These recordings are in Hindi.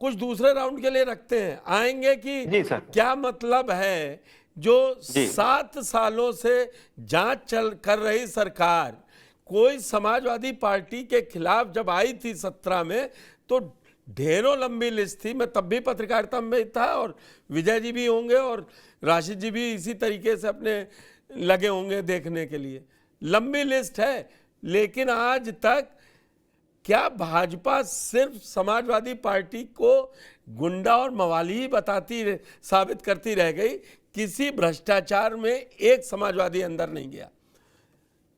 कुछ दूसरे राउंड के लिए रखते हैं, आएंगे कि जी सर। क्या मतलब है जो 7 सालों से जांच कर रही सरकार कोई समाजवादी पार्टी के खिलाफ जब आई थी 17 में तो ढेरों लंबी लिस्ट थी। मैं तब भी पत्रकारिता में था और विजय जी भी होंगे और राशिद जी भी इसी तरीके से अपने लगे होंगे देखने के लिए, लंबी लिस्ट है। लेकिन आज तक क्या भाजपा सिर्फ समाजवादी पार्टी को गुंडा और मवाली ही साबित करती रह गई? किसी भ्रष्टाचार में एक समाजवादी अंदर नहीं गया।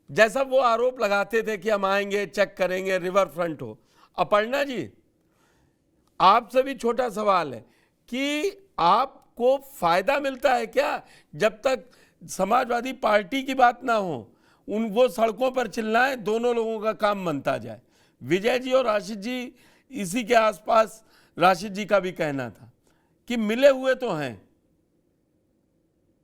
जैसा वो आरोप लगाते थे कि हम आएंगे चेक करेंगे, रिवर फ्रंट हो। अपर्णा जी, आपसे भी छोटा सवाल है कि आपको फायदा मिलता है क्या जब तक समाजवादी पार्टी की बात ना हो, वो सड़कों पर चिल्लाएं, दोनों लोगों का काम बनता जाए? विजय जी और राशिद जी इसी के आसपास राशिद जी का भी कहना था कि मिले हुए तो हैं।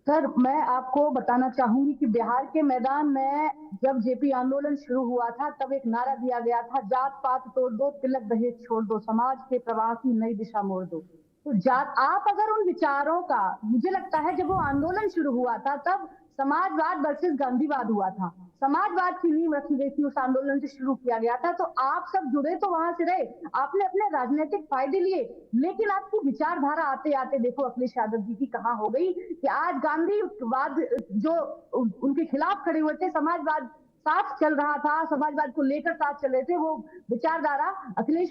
सर, मैं आपको बताना चाहूंगी कि बिहार के मैदान में जब जेपी आंदोलन शुरू हुआ था तब एक नारा दिया गया था, जात पात तोड़ दो, तिलक दहेज छोड़ दो, समाज के प्रवाह की नई दिशा मोड़ दो। तो जात, आप अगर उन विचारों का, मुझे लगता है जब वो आंदोलन शुरू हुआ था तब समाजवाद वर्सेस गांधीवाद हुआ था, समाजवाद की नींव रखी गई थी, उस आंदोलन से शुरू किया गया था। तो आप सब जुड़े तो वहां से रहे, आपने अपने राजनीतिक फायदे लिए, लेकिन आपकी विचारधारा आते आते देखो अखिलेश यादव जी की कहाँ हो गई कि आज गांधीवाद जो उनके खिलाफ खड़े हुए थे, समाजवाद साथ चल रहा था, समाजवाद को लेकर साथ चल रहे थे, वो विचारधारा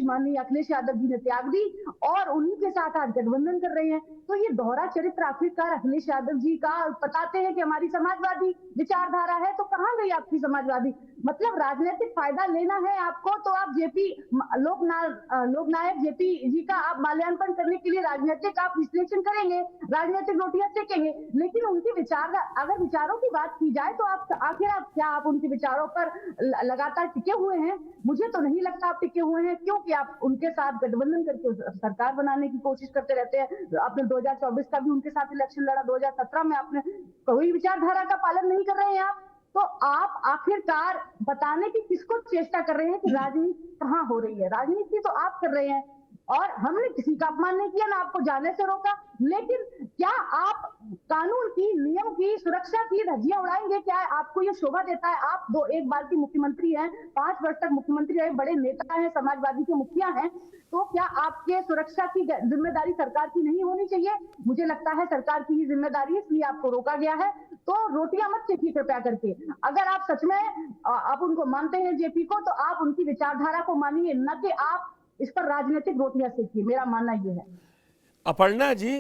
माननीय अखिलेश यादव जी ने त्याग दी और उन्हीं के साथ आज गठबंधन कर रहे हैं। तो ये दोहरा चरित्र आखिरकार अखिलेश यादव जी का, बताते हैं कि हमारी समाजवादी विचारधारा है, तो कहाँ गई आपकी समाजवादी? मतलब राजनीतिक फायदा लेना है आपको तो आप जेपी लोकनायक जेपी जी का आप माल्यार्पण करने के लिए राजनीतिक आप विश्लेषण करेंगे, राजनीतिक रोटियां सेकेंगे, लेकिन उनकी अगर विचारों की बात की जाए तो आप उनके विचारों पर लगातार टिके हुए हैं? मुझे तो नहीं लगता आप टिके हुए हैं, क्योंकि आप उनके साथ गठबंधन करके सरकार बनाने की कोशिश करते रहते हैं। आपने 2024 का भी उनके साथ इलेक्शन लड़ा, 2017 में आपने कोई विचारधारा का पालन नहीं कर रहे हैं आप। तो आप आखिरकार बताने की किसको चेष्टा कर रहे हैं कि राजनीति कहाँ हो रही है? राजनीति तो आप कर रहे हैं और हमने किसी का अपमान नहीं किया, ना आपको जाने से रोका, लेकिन क्या आप कानून की, नियम की, सुरक्षा की धज्जियां उड़ाएंगे? क्या आपको ये शोभा देता है? आप एक बार की मुख्यमंत्री हैं, 5 वर्ष तक मुख्यमंत्री रहे, बड़े नेता हैं, समाजवादी के मुखिया हैं, तो क्या आपके सुरक्षा की जिम्मेदारी सरकार की नहीं होनी चाहिए? मुझे लगता है सरकार की ही जिम्मेदारी है, इसलिए आपको रोका गया है। तो रोटियां मत सेकिए कृपया करके। अगर आप सच में आप उनको मानते हैं जेपी को, तो आप उनकी विचारधारा को मानिए, न कि आप इस पर राजनीतिक रोटियां सेकिए। मेरा मानना ये है। अपर्णा जी,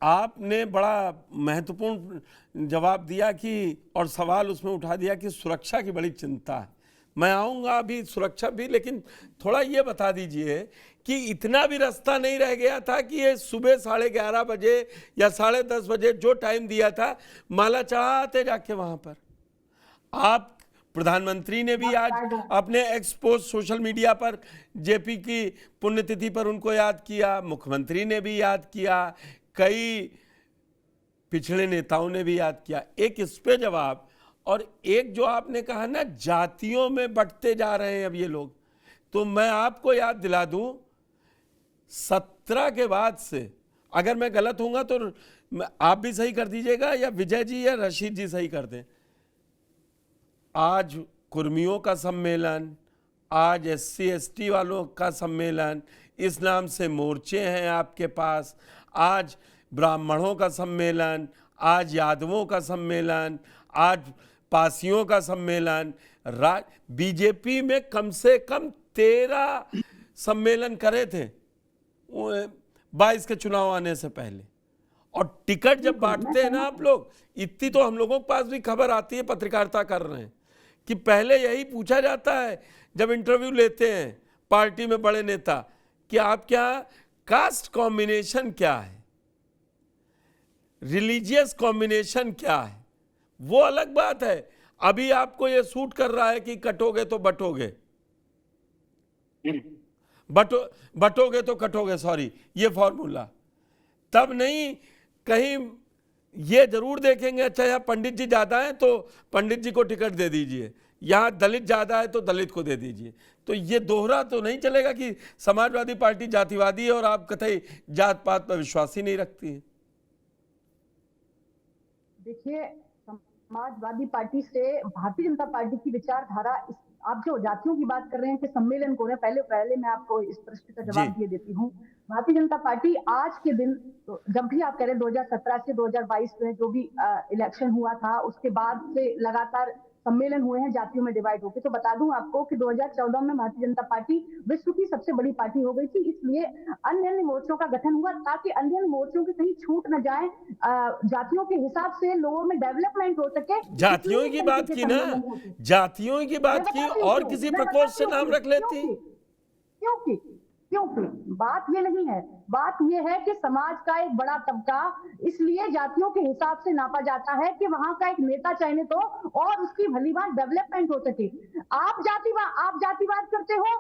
आपने बड़ा महत्वपूर्ण जवाब दिया कि, और सवाल उसमें उठा दिया कि सुरक्षा की बड़ी चिंता है। मैं आऊँगा अभी सुरक्षा भी, लेकिन थोड़ा ये बता दीजिए कि इतना भी रास्ता नहीं रह गया था कि ये सुबह 11:30 बजे या 10:30 बजे जो टाइम दिया था माला चढ़ाते जाके वहाँ पर। आप प्रधानमंत्री ने भी आज अपने एक्सपोज सोशल मीडिया पर जेपी की पुण्यतिथि पर उनको याद किया, मुख्यमंत्री ने भी याद किया, कई पिछड़े नेताओं ने भी याद किया। एक इस पे जवाब, और एक जो आपने कहा ना जातियों में बंटते जा रहे हैं अब ये लोग, तो मैं आपको याद दिला दूं 17 के बाद से, अगर मैं गलत होऊंगा तो आप भी सही कर दीजिएगा या विजय जी या रशीद जी सही कर दें। आज कुर्मियों का सम्मेलन, आज SC ST वालों का सम्मेलन, इस नाम से मोर्चे हैं आपके पास, आज ब्राह्मणों का सम्मेलन, आज यादवों का सम्मेलन, आज पासियों का सम्मेलन। बीजेपी में कम से कम 13 सम्मेलन करे थे 22 के चुनाव आने से पहले। और टिकट जब बांटते हैं ना आप लोग, इतनी तो हम लोगों के पास भी खबर आती है, पत्रकारिता कर रहे हैं, कि पहले यही पूछा जाता है जब इंटरव्यू लेते हैं पार्टी में बड़े नेता कि आप क्या कास्ट कॉम्बिनेशन क्या है, रिलीजियस कॉम्बिनेशन क्या है, वो अलग बात है। अभी आपको ये सूट कर रहा है कि कटोगे तो बटोगे, बटोगे तो कटोगे, सॉरी, ये फॉर्मूला तब नहीं। कहीं ये जरूर देखेंगे, अच्छा यहाँ पंडित जी ज़्यादा हैं तो पंडित जी को टिकट दे दीजिए, यहाँ दलित ज़्यादा है तो दलित को दे दीजिए। तो ये दोहरा तो नहीं चलेगा कि समाजवादी पार्टी जातिवादी है और आप कतई जात पात पर विश्वास ही नहीं रखती है? देखिए, समाजवादी पार्टी से भारतीय जनता पार्टी की विचारधारा, आप जो जातियों की बात कर रहे हैं कि सम्मेलन कौन है, पहले मैं आपको इस प्रश्न का जवाब दिए देती हूँ। भारतीय जनता पार्टी आज के दिन, तो जब भी आप कह रहे हैं 2017 से 2022 में जो भी इलेक्शन हुआ था, उसके बाद से लगातार सम्मेलन हुए हैं जातियों में डिवाइड होकर। तो बता दूं आपको कि 2014 में भारतीय जनता पार्टी विश्व की सबसे बड़ी पार्टी हो गई थी, इसलिए अन्य मोर्चों का गठन हुआ ताकि अन्य मोर्चों की कहीं छूट न जाए, जातियों के हिसाब से लोगों में डेवलपमेंट हो सके। जातियों की बात की ना, जातियों की बात की, और किसी प्रकोष्ठ से नाम रख लेती। क्योंकि बात ये नहीं है, बात ये है कि समाज का एक बड़ा तबका इसलिए जातियों के हिसाब से नापा जाता है कि वहां का एक नेता चयनित हो और उसकी भलीभांति डेवलपमेंट हो सके। आप जातिवाद करते हो,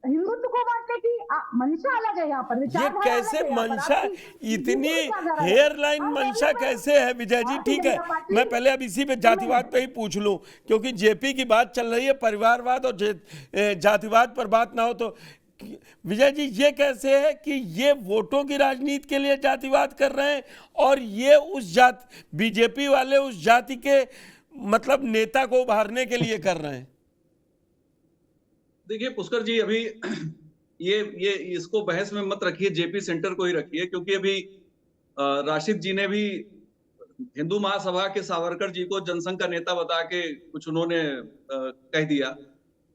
हिंदुत्व को बांटने की मंशा अलग है यहाँ पर। ये कैसे मंशा, इतनी हेयरलाइन मंशा कैसे है विजय जी? ठीक है, मैं पहले अब इसी पे जातिवाद पे ही पूछ लूं, क्योंकि जेपी की बात चल रही है, परिवारवाद और जातिवाद पर बात ना हो तो। विजय जी, ये कैसे है कि ये वोटों की राजनीति के लिए जातिवाद कर रहे हैं और ये उस जाति, बीजेपी वाले उस जाति के मतलब नेता को उभारने के लिए कर रहे हैं? देखिए पुष्कर जी, अभी ये इसको बहस में मत रखिए, जेपी सेंटर को ही रखिए, क्योंकि अभी राशिद जी ने भी हिंदू महासभा के सावरकर जी को जनसंघ का नेता बता के कुछ उन्होंने कह दिया,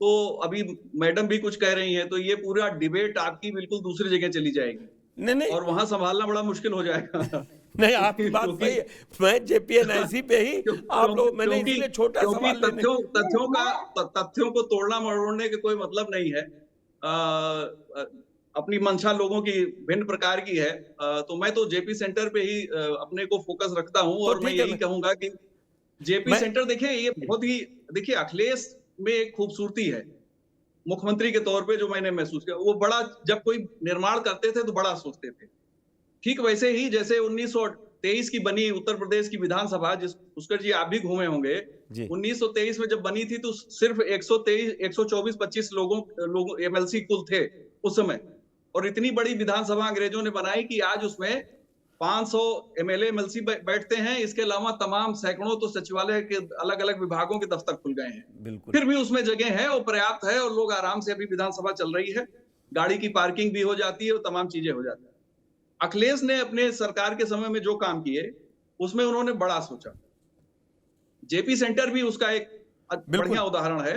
तो अभी मैडम भी कुछ कह रही हैं, तो ये पूरा डिबेट आपकी बिल्कुल दूसरी जगह चली जाएगी। नहीं, और वहां संभालना बड़ा मुश्किल हो जाएगा। नहीं, आपकी बात सही है, मैं जेपीएनआईसी पे ही आप लोग, मैंने इसलिए छोटा सवाल तथ्यों को तोड़ना मरोड़ने के कोई मतलब नहीं है। अपनी मंशा लोगों की भिन्न प्रकार की है, तो मैं तो जेपी सेंटर पे ही अपने को फोकस रखता हूं। और मैं यही कहूंगा कि जेपी सेंटर देखिए, ये बहुत ही, देखिए अखिलेश में एक खूबसूरती है मुख्यमंत्री के तौर पे जो मैंने महसूस किया, वो बड़ा, जब कोई निर्माण करते थे तो बड़ा सोचते थे। ठीक वैसे ही जैसे 1923 की बनी उत्तर प्रदेश की विधानसभा, जिस पुष्कर जी आप भी घूमे होंगे, 1923 में जब बनी थी तो सिर्फ 124-25 लोगों एमएलसी कुल थे उस समय, और इतनी बड़ी विधानसभा अंग्रेजों ने बनाई कि आज उसमें 500 एमएलए एमएलसी बैठते हैं। इसके अलावा तमाम सैकड़ों तो सचिवालय के अलग अलग विभागों के दफ्तर खुल गए हैं। फिर भी उसमें जगह है और पर्याप्त है, और लोग आराम से, अभी विधानसभा चल रही है, गाड़ी की पार्किंग भी हो जाती है और तमाम चीजें हो जाती है। अखिलेश ने अपने सरकार के समय में जो काम किए उसमें उन्होंने बड़ा सोचा। जेपी सेंटर भी उसका एक बढ़िया उदाहरण है।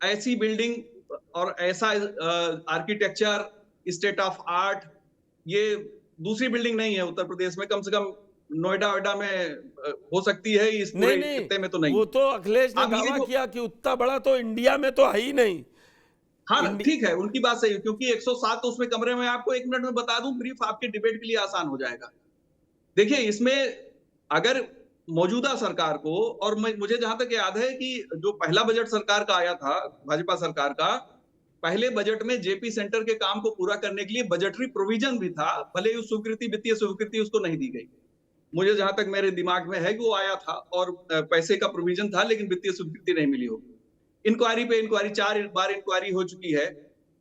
ऐसी बिल्डिंग और ऐसा आर्किटेक्चर, स्टेट ऑफ आर्ट, ये दूसरी बिल्डिंग नहीं है उत्तर प्रदेश में, कम से कम नोएडा में हो सकती है, इस पूरे खित्ते में तो नहीं। वो तो अखिलेश ने दावा किया कि उतना बड़ा तो इंडिया में तो है ही नहीं। हाँ ठीक है, उनकी बात सही है, क्योंकि 107 तो उसमें कमरे में, आपको 1 मिनट में बता दूं ब्रीफ, आपके डिबेट के लिए आसान हो जाएगा। देखिए, इसमें अगर मौजूदा सरकार को, और मुझे जहां तक याद है कि जो पहला बजट सरकार का आया था, भाजपा सरकार का, पहले बजट में जेपी सेंटर के काम को पूरा करने के लिए बजटरी प्रोविजन भी था, भले ही स्वीकृति, वित्तीय स्वीकृति उसको नहीं दी गई। मुझे जहां तक मेरे दिमाग में है कि वो आया था और पैसे का प्रोविजन था, लेकिन वित्तीय स्वीकृति नहीं मिली होगी। इंक्वायरी पे इंक्वायरी, 4 बार इंक्वायरी हो चुकी है।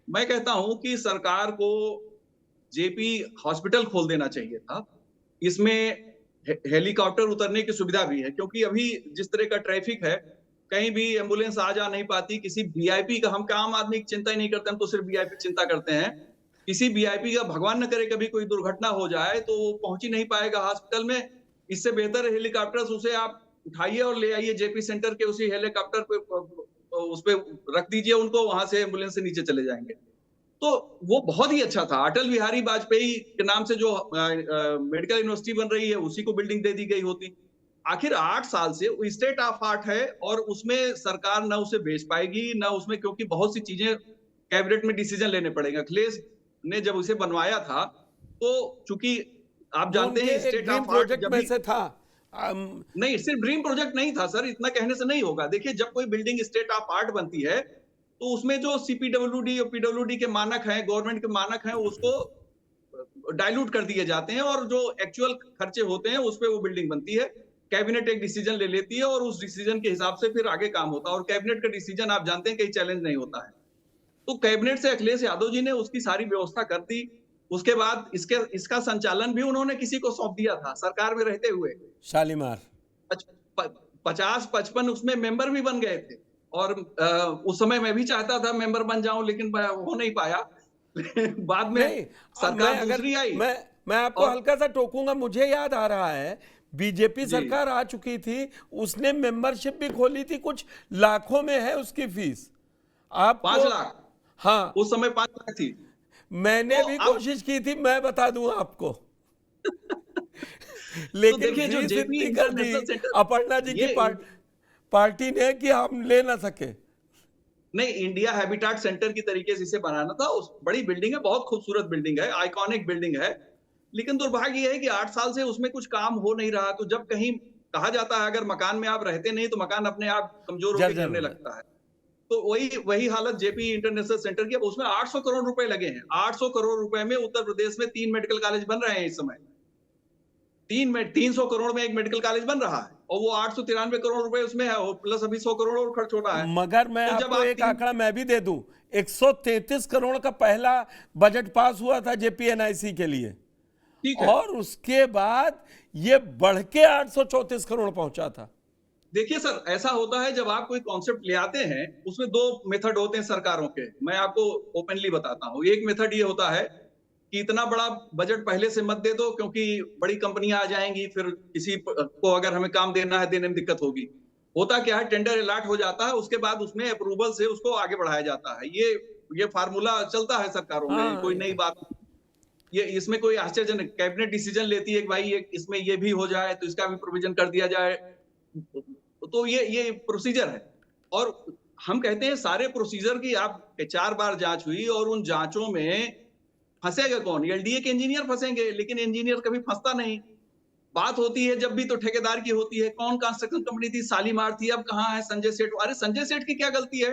मैं कहता हूं कि सरकार को जेपी हॉस्पिटल खोल देना चाहिए था। इसमें हेलीकॉप्टर उतरने की सुविधा भी है, क्योंकि अभी जिस तरह का ट्रैफिक है, कहीं भी एम्बुलेंस आ जा नहीं पाती। किसी वीआईपी का, हम क्या आम आदमी की चिंता ही नहीं करते, हम तो सिर्फ वीआईपी चिंता करते हैं। किसी वीआईपी का भगवान न करे कभी कोई दुर्घटना हो जाए तो वो पहुंच ही नहीं पाएगा हॉस्पिटल में। इससे बेहतर हेलीकॉप्टर, उसे आप उठाइए और ले आइए जेपी सेंटर के उसी हेलीकॉप्टर पे, उस पे रख दीजिए उनको, वहां से एम्बुलेंस से नीचे चले जाएंगे। तो वो बहुत ही अच्छा था। अटल बिहारी वाजपेयी के नाम से जो मेडिकल यूनिवर्सिटी बन रही है, उसी को बिल्डिंग दे दी गई होती। आखिर 8 साल से वो स्टेट ऑफ आर्ट है और उसमें सरकार ना उसे बेच पाएगी ना उसमें, क्योंकि बहुत सी चीजें कैबिनेट में डिसीजन लेने पड़ेंगे। अखिलेश ने जब उसे बनवाया था तो चूंकि आप जानते हैं स्टेट ऑफ आर्ट जब से था, नहीं सिर्फ ड्रीम प्रोजेक्ट नहीं था सर, इतना कहने से नहीं होगा। देखिए, जब कोई बिल्डिंग स्टेट ऑफ आर्ट बनती है तो उसमें जो सीपीडब्ल्यूडी और पीडब्ल्यूडी के मानक हैं, गवर्नमेंट के मानक हैं, उसको डाइल्यूट कर दिए जाते हैं और जो एक्चुअल खर्चे होते हैं उस पर वो बिल्डिंग बनती है। कैबिनेट एक डिसीजन ले लेती है और उस डिसीजन के हिसाब से फिर आगे काम होता है। और कैबिनेट का डिसीजन आप जानते हैं कहीं चैलेंज नहीं होता है। तो कैबिनेट से अखिलेश यादव जी ने उसकी सारी व्यवस्था कर दी। उसके बाद इसका संचालन भी उन्होंने किसी को सौंप दिया था सरकार में रहते हुए। शालीमार 50-55 उसमें मेंबर भी बन गए थे। और उस समय मैं भी चाहता था मेंबर बन जाऊं, लेकिन हो नहीं पाया। बाद में नहीं, सरकार दूसरी आई। मैं आपको हल्का सा टोकूंगा, मुझे याद आ रहा है बीजेपी सरकार आ चुकी थी, उसने मेंबरशिप भी खोली थी, कुछ लाखों में है उसकी फीस। आप 5 लाख, हाँ उस समय 5 लाख थी। मैंने भी कोशिश की थी, मैं बता दूं आपको। लेकिन तो देखिए जो फीस जेपी इतनी कर दी अपर्णा जी की पार्टी ने कि हम ले ना सके। नहीं, इंडिया हैबिटाट सेंटर की तरीके से इसे बनाना था। उस बड़ी बिल्डिंग है, बहुत खूबसूरत बिल्डिंग है, आइकॉनिक बिल्डिंग है। लेकिन दुर्भाग्य यह है कि 8 साल से उसमें कुछ काम हो नहीं रहा। तो जब कहीं कहा जाता है अगर मकान में आप रहते नहीं तो मकान अपने आप कमजोर होकर गिरने लगता है। तो वही हालत जेपी इंटरनेशनल सेंटर की। अब उसमें 800 करोड़ रुपए लगे हैं। 800 करोड़ रुपए में उत्तर प्रदेश में 3 मेडिकल कॉलेज बन रहे हैं इस समय। 300 करोड़ में एक मेडिकल कॉलेज बन रहा है और वो 893 करोड़ रुपए उसमें है, प्लस अभी 100 करोड़ और खर्च हो रहा है। मगर मैं तो आपको एक आंकड़ा मैं भी दे दूं, 133 करोड़ का पहला बजट पास हुआ था जेपीएनआईसी के लिए, और उसके बाद ये बढ़ के 834 करोड़ पहुंचा था। देखिए सर, ऐसा होता है जब आप कोई कॉन्सेप्ट ले आते हैं, उसमें 2 मेथड होते हैं सरकारों के। मैं आपको ओपनली बताता हूं। एक मेथड ये होता है कि इतना बड़ा बजट पहले से मत दे दो, क्योंकि बड़ी कंपनियां आ जाएंगी, फिर किसी को अगर हमें काम देना है, देने में दिक्कत होगी। होता क्या है, टेंडर अलॉट हो जाता है, उसके बाद उसमें अप्रूवल से उसको आगे बढ़ाया जाता है। ये फार्मूला चलता है सरकारों में, कोई नई बात। ये इसमें कोई आश्चर्य नहीं। कैबिनेट डिसीजन लेती है कि भाई इसमें ये भी हो जाए तो इसका भी प्रोविजन कर दिया जाए। तो ये प्रोसीजर है। और हम कहते हैं सारे प्रोसीजर की आप 4 बार जांच हुई और उन जांचों में फंसेगा कौन? एलडीए के इंजीनियर फंसेंगे, लेकिन इंजीनियर कभी फंसता नहीं। बात होती है जब भी तो ठेकेदार की होती है। कौन कंस्ट्रक्शन कंपनी थी? शालीमार थी। अब कहां है संजय सेठ? अरे संजय सेठ की क्या गलती है?